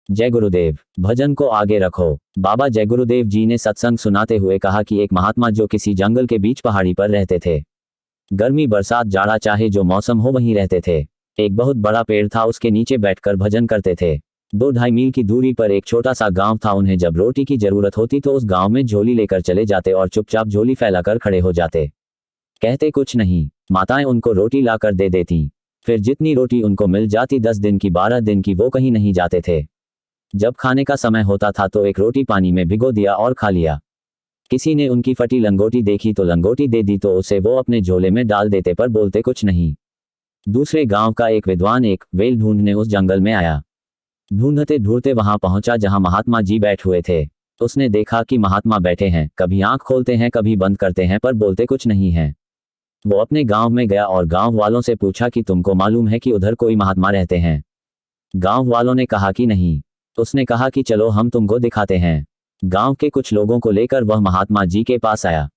जय गुरुदेव। भजन को आगे रखो। बाबा जय गुरुदेव जी ने सत्संग सुनाते हुए कहा कि एक महात्मा जो किसी जंगल के बीच पहाड़ी पर रहते थे। गर्मी बरसात जाड़ा चाहे जो मौसम हो वहीं रहते थे। एक बहुत बड़ा पेड़ था, उसके नीचे बैठकर भजन करते थे। 2-2.5 मील की दूरी पर एक छोटा सा गांव था। उन्हें जब रोटी की जरूरत होती तो उस गांव में झोली लेकर चले जाते और चुपचाप झोली फैलाकर खड़े हो जाते। कहते कुछ नहीं, माताएं उनको रोटी लाकर दे देती। फिर जितनी रोटी उनको मिल जाती 10 दिन की 12 दिन की, वो कहीं नहीं जाते थे। जब खाने का समय होता था तो एक रोटी पानी में भिगो दिया और खा लिया। किसी ने उनकी फटी लंगोटी देखी तो लंगोटी दे दी तो उसे वो अपने झोले में डाल देते, पर बोलते कुछ नहीं। दूसरे गांव का एक विद्वान एक वेल ढूंढने उस जंगल में आया। ढूंढते ढूंढते वहां पहुंचा जहां महात्मा जी बैठे हुए थे। उसने देखा कि महात्मा बैठे हैं, कभी आंख खोलते हैं कभी बंद करते हैं, पर बोलते कुछ नहीं है। वो अपने गांव में गया और गांव वालों से पूछा कि तुमको मालूम है कि उधर कोई महात्मा रहते हैं? गांव वालों ने कहा कि नहीं। उसने कहा कि चलो हम तुमको दिखाते हैं। गांव के कुछ लोगों को लेकर वह महात्मा जी के पास आया।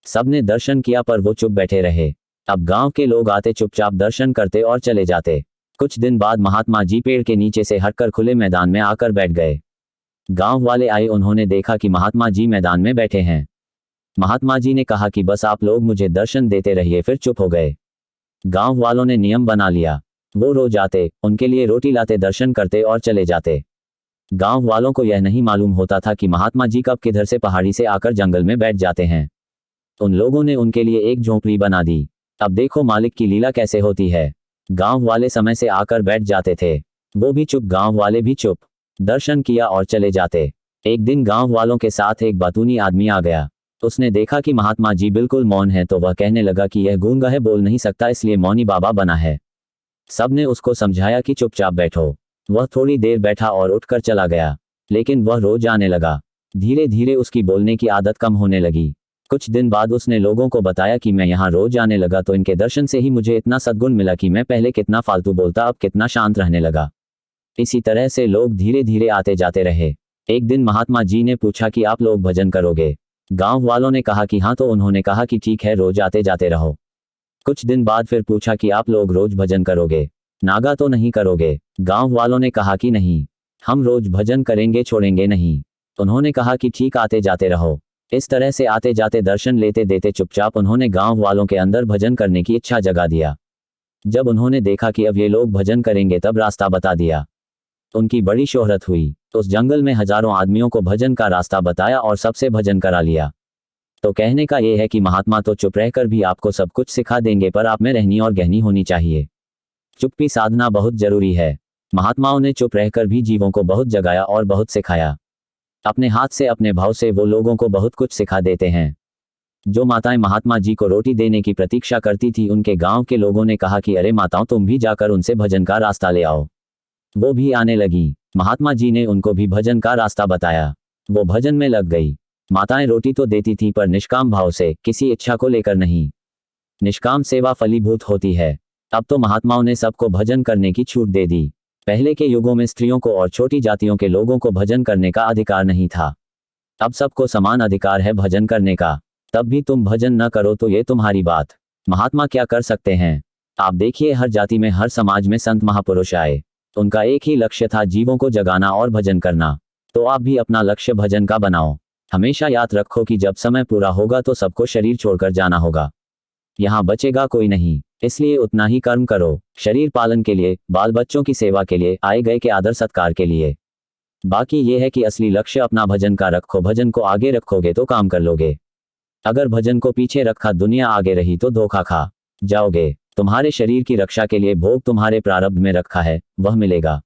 सबने दर्शन किया पर वो चुप बैठे रहे। अब गांव के लोग आते, चुपचाप दर्शन करते और चले जाते। कुछ दिन बाद महात्मा जी पेड़ के नीचे से हटकर खुले मैदान में आकर बैठ गए। गांव वाले आए, उन्होंने देखा कि महात्मा जी मैदान में बैठे हैं। महात्मा जी ने कहा कि बस आप लोग मुझे दर्शन देते रहिए, फिर चुप हो गए। गांव वालों ने नियम बना लिया, वो रोज आते, उनके लिए रोटी लाते, दर्शन करते और चले जाते। गांव वालों को यह नहीं मालूम होता था कि महात्मा जी कब किधर से पहाड़ी से आकर जंगल में बैठ जाते हैं। उन लोगों ने उनके लिए एक झोंपड़ी बना दी। अब देखो मालिक की लीला कैसे होती है। गांव वाले समय से आकर बैठ जाते थे, वो भी चुप, गांव वाले भी चुप। दर्शन किया और चले जाते। एक दिन गांव वालों के साथ एक बातूनी आदमी आ गया। उसने देखा कि महात्मा जी बिल्कुल मौन है तो वह कहने लगा कि यह गूंगा है, बोल नहीं सकता, इसलिए मौनी बाबा बना है। सबने उसको समझाया कि चुपचाप बैठो। वह थोड़ी देर बैठा और उठकर चला गया, लेकिन वह रोज आने लगा। धीरे धीरे उसकी बोलने की आदत कम होने लगी। कुछ दिन बाद उसने लोगों को बताया कि मैं यहाँ रोज आने लगा तो इनके दर्शन से ही मुझे इतना सद्गुण मिला कि मैं पहले कितना फालतू बोलता अब कितना शांत रहने लगा। इसी तरह से लोग धीरे धीरे आते जाते रहे। एक दिन महात्मा जी ने पूछा कि आप लोग भजन करोगे? गांव वालों ने कहा कि हाँ, तो उन्होंने कहा कि ठीक है, रोज आते जाते रहो। कुछ दिन बाद फिर पूछा कि आप लोग रोज भजन करोगे? नागा तो नहीं करोगे? गांव वालों ने कहा कि नहीं, हम रोज भजन करेंगे, छोड़ेंगे नहीं। उन्होंने कहा कि ठीक, आते जाते रहो। इस तरह से आते जाते दर्शन लेते देते चुपचाप उन्होंने गांव वालों के अंदर भजन करने की इच्छा जगा दिया। जब उन्होंने देखा कि अब ये लोग भजन करेंगे तब रास्ता बता दिया। उनकी बड़ी शोहरत हुई। उस जंगल में हजारों आदमियों को भजन का रास्ता बताया और सबसे भजन करा लिया। तो कहने का ये है कि महात्मा तो चुप रहकर भी आपको सब कुछ सिखा देंगे, पर आप में रहनी और गहनी होनी चाहिए। चुप्पी साधना बहुत जरूरी है। महात्माओं ने चुप रहकर भी जीवों को बहुत जगाया और बहुत सिखाया। अपने हाथ से, अपने भाव से वो लोगों को बहुत कुछ सिखा देते हैं। जो माताएं महात्मा जी को रोटी देने की प्रतीक्षा करती थी, उनके गांव के लोगों ने कहा कि अरे माताओं, तुम भी जाकर उनसे भजन का रास्ता ले आओ। वो भी आने लगी। महात्मा जी ने उनको भी भजन का रास्ता बताया। वो भजन में लग गई। माताएं रोटी तो देती थी पर निष्काम भाव से, किसी इच्छा को लेकर नहीं। निष्काम सेवा फलीभूत होती है। अब तो महात्माओं ने सबको भजन करने की छूट दे दी। पहले के युगों में स्त्रियों को और छोटी जातियों के लोगों को भजन करने का अधिकार नहीं था। अब सबको समान अधिकार है भजन करने का। तब भी तुम भजन न करो तो ये तुम्हारी बात। महात्मा क्या कर सकते हैं? आप देखिए, हर जाति में, हर समाज में संत महापुरुष आए। उनका एक ही लक्ष्य था, जीवों को जगाना और भजन करना। तो आप भी अपना लक्ष्य भजन का बनाओ। हमेशा याद रखो कि जब समय पूरा होगा तो सबको शरीर छोड़कर जाना होगा। यहाँ बचेगा कोई नहीं, इसलिए उतना ही कर्म करो। शरीर पालन के लिए, बाल बच्चों की सेवा के लिए, आए गए के आदर सत्कार के लिए। बाकी ये है कि असली लक्ष्य अपना भजन का रखो। भजन को आगे रखोगे तो काम कर लोगे। अगर भजन को पीछे रखा, दुनिया आगे रही तो धोखा खा जाओगे। तुम्हारे शरीर की रक्षा के लिए भोग तुम्हारे प्रारब्ध में रखा है, वह मिलेगा।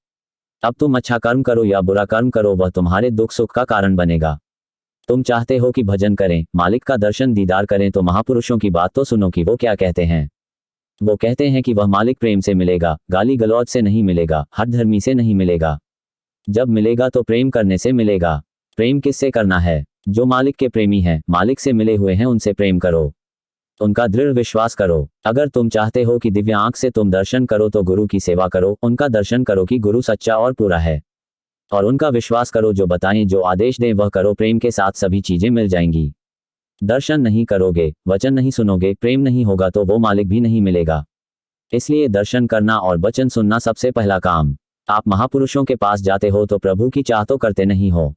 अब तुम अच्छा कर्म करो या बुरा कर्म करो, वह तुम्हारे दुख सुख का कारण बनेगा। तुम चाहते हो कि भजन करें, मालिक का दर्शन दीदार करें, तो महापुरुषों की बात तो सुनो कि वो क्या कहते हैं। वो कहते हैं कि वह मालिक प्रेम से मिलेगा, गाली गलौज से नहीं मिलेगा, हठ धर्मी से नहीं मिलेगा। जब मिलेगा तो प्रेम करने से मिलेगा। प्रेम किससे करना है? जो मालिक के प्रेमी हैं, मालिक से मिले हुए हैं, उनसे प्रेम करो, उनका दृढ़ विश्वास करो। अगर तुम चाहते हो कि दिव्य आंख से तुम दर्शन करो तो गुरु की सेवा करो, उनका दर्शन करो कि गुरु सच्चा और पूरा है, और उनका विश्वास करो, जो बताएं, जो आदेश दें वह करो। प्रेम के साथ सभी चीजें मिल जाएंगी। दर्शन नहीं करोगे, वचन नहीं सुनोगे, प्रेम नहीं होगा तो वो मालिक भी नहीं मिलेगा। इसलिए दर्शन करना और वचन सुनना सबसे पहला काम। आप महापुरुषों के पास जाते हो तो प्रभु की चाह तो करते नहीं हो।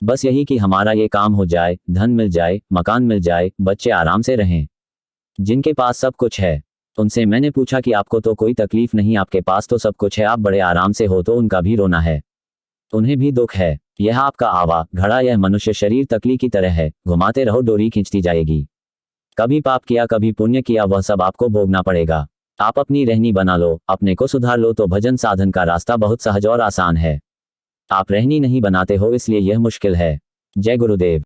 बस यही कि हमारा ये काम हो जाए, धन मिल जाए, मकान मिल जाए, बच्चे आराम से रहें। जिनके पास सब कुछ है उनसे मैंने पूछा कि आपको तो कोई तकलीफ नहीं, आपके पास तो सब कुछ है, आप बड़े आराम से हो, तो उनका भी रोना है, उन्हें भी दुख है। यह आपका आवा घड़ा, यह मनुष्य शरीर तकली की तरह है, घुमाते रहो डोरी खींचती जाएगी। कभी पाप किया कभी पुण्य किया, वह सब आपको भोगना पड़ेगा। आप अपनी रहनी बना लो, अपने को सुधार लो, तो भजन साधन का रास्ता बहुत सहज और आसान है। आप रहनी नहीं बनाते हो, इसलिए यह मुश्किल है। जय गुरुदेव।